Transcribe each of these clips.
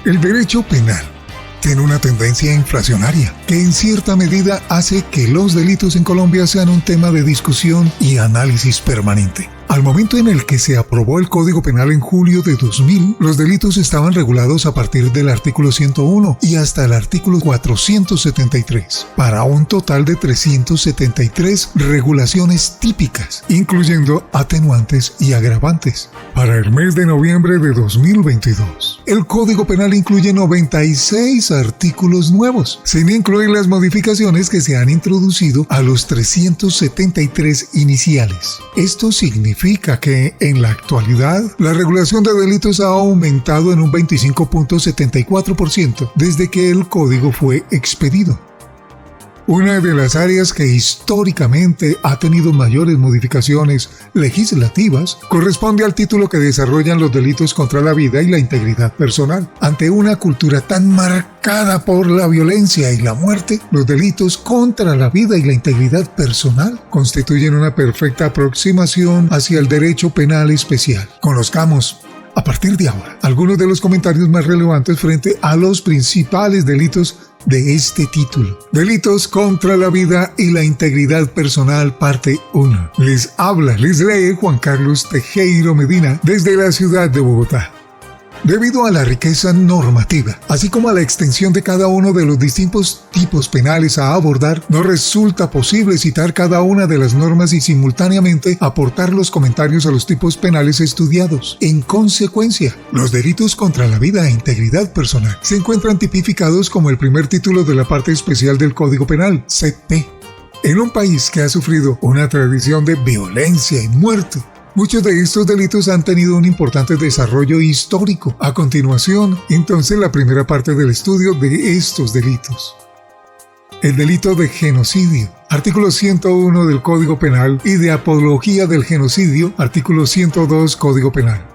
El derecho penal tiene una tendencia inflacionaria que en cierta medida hace que los delitos en Colombia sean un tema de discusión y análisis permanente. Al momento en el que se aprobó el Código Penal en julio de 2000, los delitos estaban regulados a partir del artículo 101 y hasta el artículo 473, para un total de 373 regulaciones típicas, incluyendo atenuantes y agravantes. Para el mes de noviembre de 2022, el Código Penal incluye 96 artículos nuevos, sin incluir las modificaciones que se han introducido a los 373 iniciales. Esto significa que en la actualidad la regulación de delitos ha aumentado en un 25.74% desde que el código fue expedido. Una de las áreas que históricamente ha tenido mayores modificaciones legislativas corresponde al título que desarrollan los delitos contra la vida y la integridad personal. Ante una cultura tan marcada por la violencia y la muerte, los delitos contra la vida y la integridad personal constituyen una perfecta aproximación hacia el derecho penal especial. Conozcamos, a partir de ahora, algunos de los comentarios más relevantes frente a los principales delitos de este título. Delitos contra la vida y la integridad personal, parte 1. Les lee Juan Carlos Tejero Medina desde la ciudad de Bogotá. Debido a la riqueza normativa, así como a la extensión de cada uno de los distintos tipos penales a abordar, no resulta posible citar cada una de las normas y simultáneamente aportar los comentarios a los tipos penales estudiados. En consecuencia, los delitos contra la vida e integridad personal se encuentran tipificados como el primer título de la parte especial del Código Penal, CP. En un país que ha sufrido una tradición de violencia y muerte, muchos de estos delitos han tenido un importante desarrollo histórico. A continuación, entonces, la primera parte del estudio de estos delitos. El delito de genocidio, artículo 101 del Código Penal, y de apología del genocidio, artículo 102 Código Penal.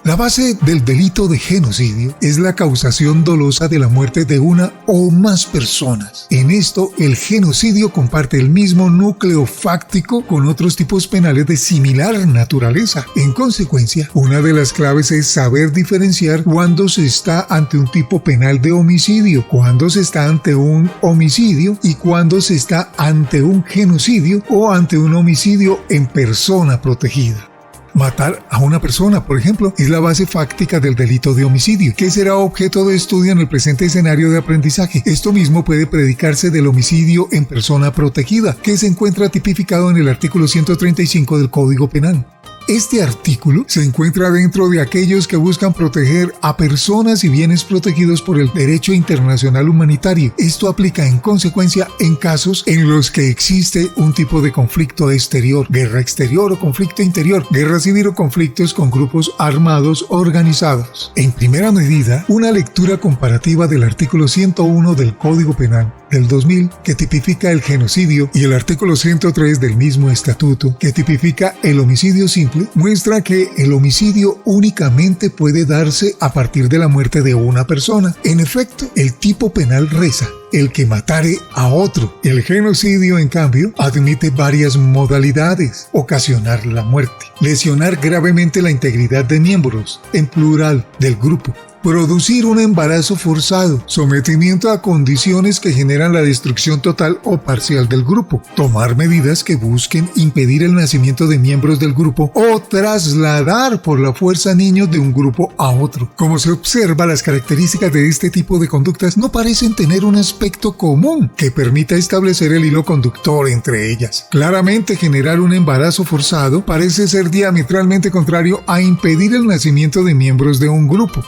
La base del delito de genocidio es la causación dolosa de la muerte de una o más personas. En esto, el genocidio comparte el mismo núcleo fáctico con otros tipos penales de similar naturaleza. En consecuencia, una de las claves es saber diferenciar cuándo se está ante un tipo penal de homicidio, cuándo se está ante un homicidio y cuándo se está ante un genocidio o ante un homicidio en persona protegida. Matar a una persona, por ejemplo, es la base fáctica del delito de homicidio, que será objeto de estudio en el presente escenario de aprendizaje. Esto mismo puede predicarse del homicidio en persona protegida, que se encuentra tipificado en el artículo 135 del Código Penal. Este artículo se encuentra dentro de aquellos que buscan proteger a personas y bienes protegidos por el derecho internacional humanitario. Esto aplica en consecuencia en casos en los que existe un tipo de conflicto exterior, guerra exterior o conflicto interior, guerra civil o conflictos con grupos armados organizados. En primera medida, una lectura comparativa del artículo 101 del Código Penal del 2000, que tipifica el genocidio, y el artículo 103 del mismo estatuto, que tipifica el homicidio simple, muestra que el homicidio únicamente puede darse a partir de la muerte de una persona. En efecto, el tipo penal reza: el que matare a otro. El genocidio, en cambio, admite varias modalidades: ocasionar la muerte, lesionar gravemente la integridad de miembros, en plural, del grupo, producir un embarazo forzado, sometimiento a condiciones que generan la destrucción total o parcial del grupo, tomar medidas que busquen impedir el nacimiento de miembros del grupo o trasladar por la fuerza niños de un grupo a otro. Como se observa, las características de este tipo de conductas no parecen tener un aspecto común que permita establecer el hilo conductor entre ellas. Claramente, generar un embarazo forzado parece ser diametralmente contrario a impedir el nacimiento de miembros de un grupo.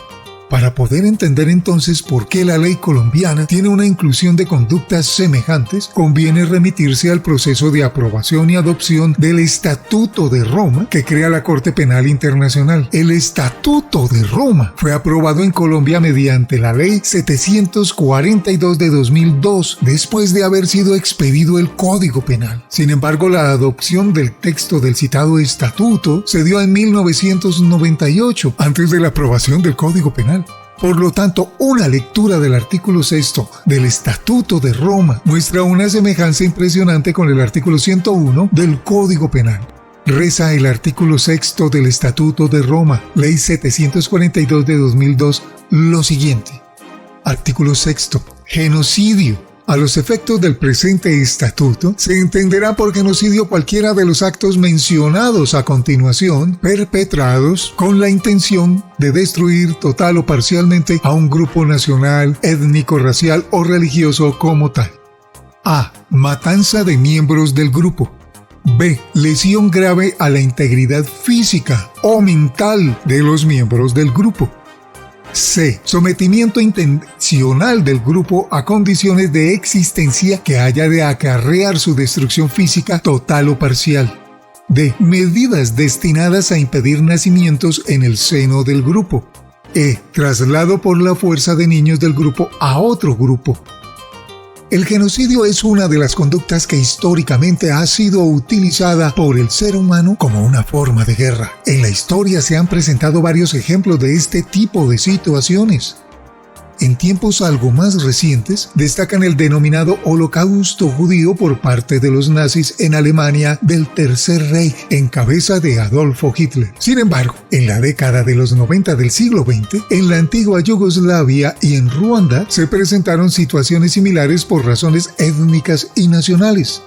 Para poder entender entonces por qué la ley colombiana tiene una inclusión de conductas semejantes, conviene remitirse al proceso de aprobación y adopción del Estatuto de Roma que crea la Corte Penal Internacional. El Estatuto de Roma fue aprobado en Colombia mediante la Ley 742 de 2002, después de haber sido expedido el Código Penal. Sin embargo, la adopción del texto del citado estatuto se dio en 1998, antes de la aprobación del Código Penal. Por lo tanto, una lectura del artículo 6 del Estatuto de Roma muestra una semejanza impresionante con el artículo 101 del Código Penal. Reza el artículo 6 del Estatuto de Roma, Ley 742 de 2002, lo siguiente. Artículo 6. Genocidio. A los efectos del presente estatuto, se entenderá por genocidio cualquiera de los actos mencionados a continuación, perpetrados con la intención de destruir total o parcialmente a un grupo nacional, étnico, racial o religioso como tal. A. Matanza de miembros del grupo. B. Lesión grave a la integridad física o mental de los miembros del grupo. C. Sometimiento intencional del grupo a condiciones de existencia que haya de acarrear su destrucción física total o parcial. D. Medidas destinadas a impedir nacimientos en el seno del grupo. E. Traslado por la fuerza de niños del grupo a otro grupo. El genocidio es una de las conductas que históricamente ha sido utilizada por el ser humano como una forma de guerra. En la historia se han presentado varios ejemplos de este tipo de situaciones. En tiempos algo más recientes, destacan el denominado Holocausto judío por parte de los nazis en Alemania del Tercer Reich, en cabeza de Adolfo Hitler. Sin embargo, en la década de los 90 del siglo XX, en la antigua Yugoslavia y en Ruanda, se presentaron situaciones similares por razones étnicas y nacionales.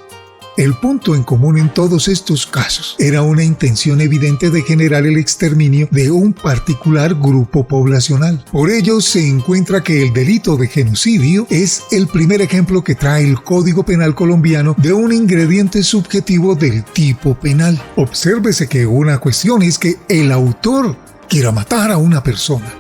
El punto en común en todos estos casos era una intención evidente de generar el exterminio de un particular grupo poblacional. Por ello se encuentra que el delito de genocidio es el primer ejemplo que trae el Código Penal colombiano de un ingrediente subjetivo del tipo penal. Obsérvese que una cuestión es que el autor quiera matar a una persona,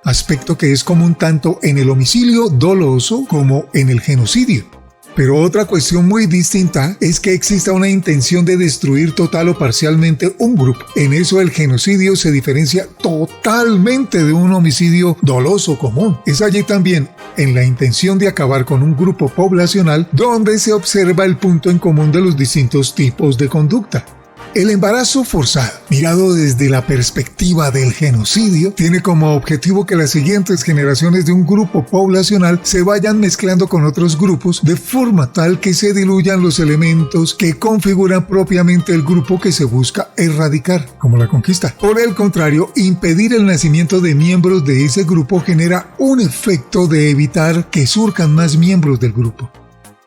aspecto que es común tanto en el homicidio doloso como en el genocidio. Pero otra cuestión muy distinta es que exista una intención de destruir total o parcialmente un grupo. En eso el genocidio se diferencia totalmente de un homicidio doloso común. Es allí también, en la intención de acabar con un grupo poblacional, donde se observa el punto en común de los distintos tipos de conducta. El embarazo forzado, mirado desde la perspectiva del genocidio, tiene como objetivo que las siguientes generaciones de un grupo poblacional se vayan mezclando con otros grupos de forma tal que se diluyan los elementos que configuran propiamente el grupo que se busca erradicar, como la conquista. Por el contrario, impedir el nacimiento de miembros de ese grupo genera un efecto de evitar que surjan más miembros del grupo.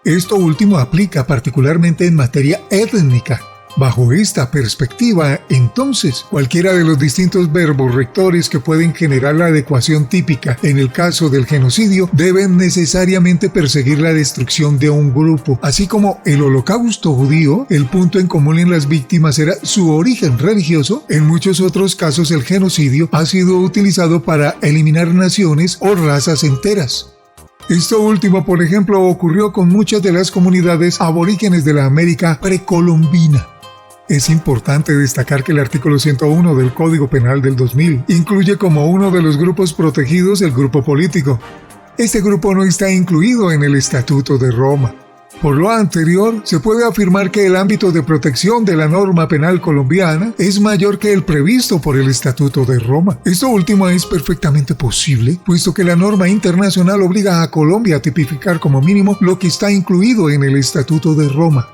Esto último aplica particularmente en materia étnica. Bajo esta perspectiva, entonces, cualquiera de los distintos verbos rectores que pueden generar la adecuación típica en el caso del genocidio deben necesariamente perseguir la destrucción de un grupo. Así como el Holocausto judío, el punto en común en las víctimas era su origen religioso, en muchos otros casos el genocidio ha sido utilizado para eliminar naciones o razas enteras. Esto último, por ejemplo, ocurrió con muchas de las comunidades aborígenes de la América precolombina. Es importante destacar que el artículo 101 del Código Penal del 2000 incluye como uno de los grupos protegidos el grupo político. Este grupo no está incluido en el Estatuto de Roma. Por lo anterior, se puede afirmar que el ámbito de protección de la norma penal colombiana es mayor que el previsto por el Estatuto de Roma. Esto último es perfectamente posible, puesto que la norma internacional obliga a Colombia a tipificar como mínimo lo que está incluido en el Estatuto de Roma.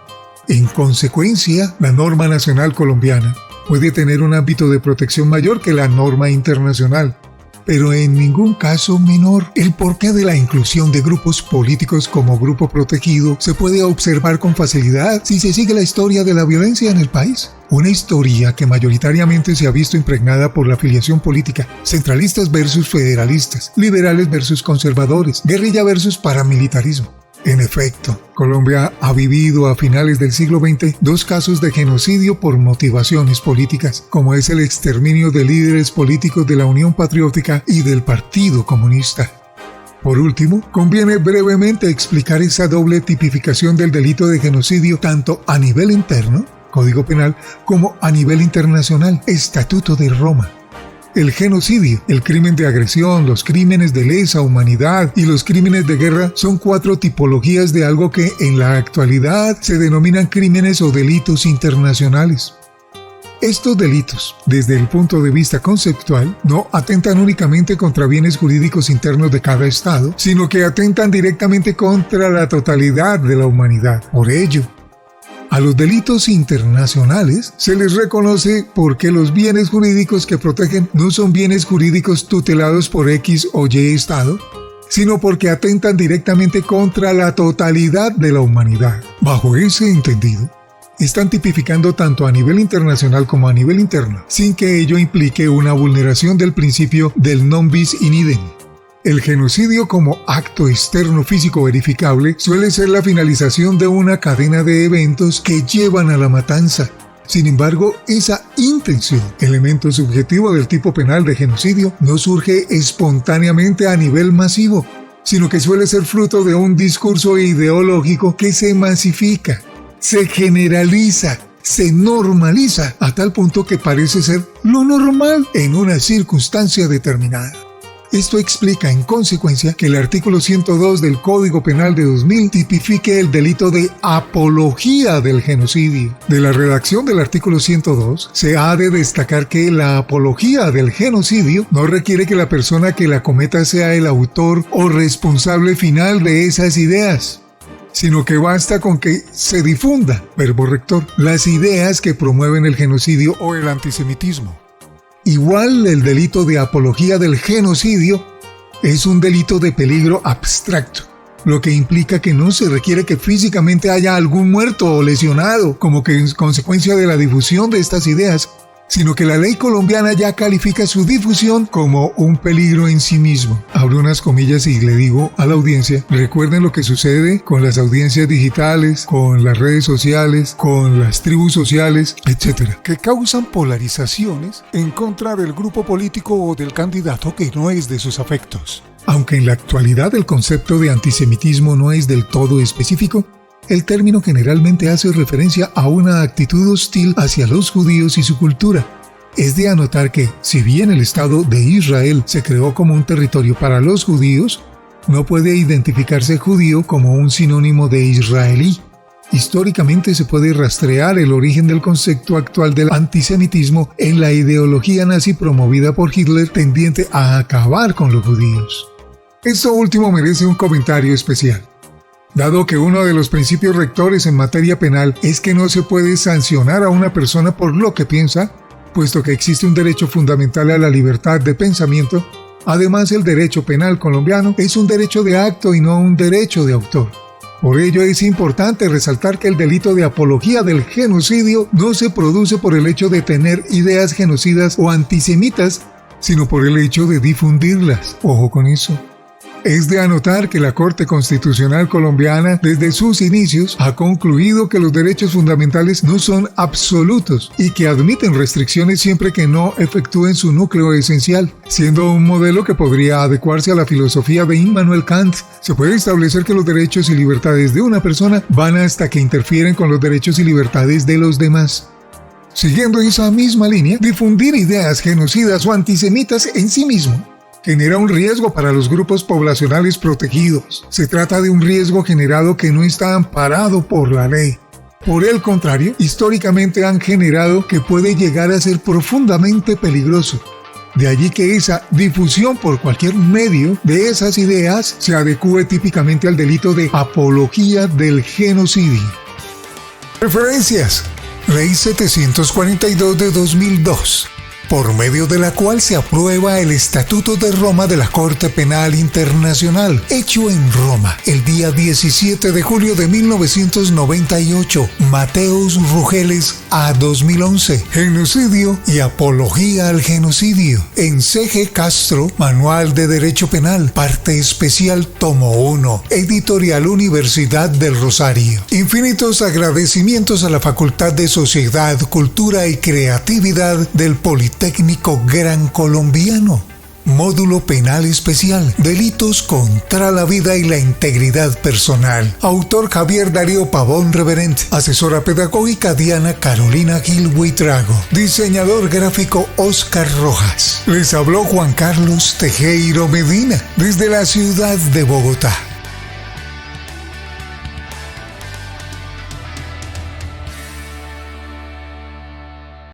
En consecuencia, la norma nacional colombiana puede tener un ámbito de protección mayor que la norma internacional, pero en ningún caso menor. El porqué de la inclusión de grupos políticos como grupo protegido se puede observar con facilidad si se sigue la historia de la violencia en el país. Una historia que mayoritariamente se ha visto impregnada por la afiliación política, centralistas versus federalistas, liberales versus conservadores, guerrilla versus paramilitarismo. En efecto, Colombia ha vivido a finales del siglo XX 2 casos de genocidio por motivaciones políticas, como es el exterminio de líderes políticos de la Unión Patriótica y del Partido Comunista. Por último, conviene brevemente explicar esa doble tipificación del delito de genocidio tanto a nivel interno, Código Penal, como a nivel internacional, Estatuto de Roma. El genocidio, el crimen de agresión, los crímenes de lesa humanidad y los crímenes de guerra son 4 tipologías de algo que en la actualidad se denominan crímenes o delitos internacionales. Estos delitos, desde el punto de vista conceptual, no atentan únicamente contra bienes jurídicos internos de cada Estado, sino que atentan directamente contra la totalidad de la humanidad. Por ello, A los delitos internacionales se les reconoce porque los bienes jurídicos que protegen no son bienes jurídicos tutelados por X o Y Estado, sino porque atentan directamente contra la totalidad de la humanidad. Bajo ese entendido, están tipificando tanto a nivel internacional como a nivel interno, sin que ello implique una vulneración del principio del non bis in idem. El genocidio como acto externo físico verificable suele ser la finalización de una cadena de eventos que llevan a la matanza. Sin embargo, esa intención, elemento subjetivo del tipo penal de genocidio, no surge espontáneamente a nivel masivo, sino que suele ser fruto de un discurso ideológico que se masifica, se generaliza, se normaliza a tal punto que parece ser lo normal en una circunstancia determinada. Esto explica en consecuencia que el artículo 102 del Código Penal de 2000 tipifique el delito de apología del genocidio. De la redacción del artículo 102 se ha de destacar que la apología del genocidio no requiere que la persona que la cometa sea el autor o responsable final de esas ideas, sino que basta con que se difunda, verbo rector, las ideas que promueven el genocidio o el antisemitismo. Igual, el delito de apología del genocidio es un delito de peligro abstracto, lo que implica que no se requiere que físicamente haya algún muerto o lesionado como que en consecuencia de la difusión de estas ideas, sino que la ley colombiana ya califica su difusión como un peligro en sí mismo. Abro unas comillas y le digo a la audiencia, recuerden lo que sucede con las audiencias digitales, con las redes sociales, con las tribus sociales, etc., que causan polarizaciones en contra del grupo político o del candidato que no es de sus afectos. Aunque en la actualidad el concepto de antisemitismo no es del todo específico, el término generalmente hace referencia a una actitud hostil hacia los judíos y su cultura. Es de anotar que, si bien el Estado de Israel se creó como un territorio para los judíos, no puede identificarse judío como un sinónimo de israelí. Históricamente se puede rastrear el origen del concepto actual del antisemitismo en la ideología nazi promovida por Hitler tendiente a acabar con los judíos. Esto último merece un comentario especial. Dado que uno de los principios rectores en materia penal es que no se puede sancionar a una persona por lo que piensa, puesto que existe un derecho fundamental a la libertad de pensamiento, además el derecho penal colombiano es un derecho de acto y no un derecho de autor. Por ello es importante resaltar que el delito de apología del genocidio no se produce por el hecho de tener ideas genocidas o antisemitas, sino por el hecho de difundirlas. Ojo con eso. Es de anotar que la Corte Constitucional colombiana, desde sus inicios, ha concluido que los derechos fundamentales no son absolutos y que admiten restricciones siempre que no efectúen su núcleo esencial, siendo un modelo que podría adecuarse a la filosofía de Immanuel Kant. Se puede establecer que los derechos y libertades de una persona van hasta que interfieren con los derechos y libertades de los demás. Siguiendo esa misma línea, difundir ideas genocidas o antisemitas en sí mismo genera un riesgo para los grupos poblacionales protegidos. Se trata de un riesgo generado que no está amparado por la ley. Por el contrario, históricamente han generado que puede llegar a ser profundamente peligroso. De allí que esa difusión por cualquier medio de esas ideas se adecúe típicamente al delito de apología del genocidio. Referencias: Ley 742 de 2002. Por medio de la cual se aprueba el Estatuto de Roma de la Corte Penal Internacional, hecho en Roma el día 17 de julio de 1998, Mateus Rugeles a 2011, Genocidio y Apología al Genocidio, en C.G. Castro, Manual de Derecho Penal, Parte Especial, Tomo 1, Editorial Universidad del Rosario. Infinitos agradecimientos a la Facultad de Sociedad, Cultura y Creatividad del Politécnico Gran Colombiano. Módulo Penal Especial, Delitos contra la Vida y la Integridad Personal. Autor Javier Darío Pavón Reverent. Asesora Pedagógica Diana Carolina Gil Buitrago. Diseñador gráfico Oscar Rojas. Les habló Juan Carlos Tejero Medina desde la ciudad de Bogotá.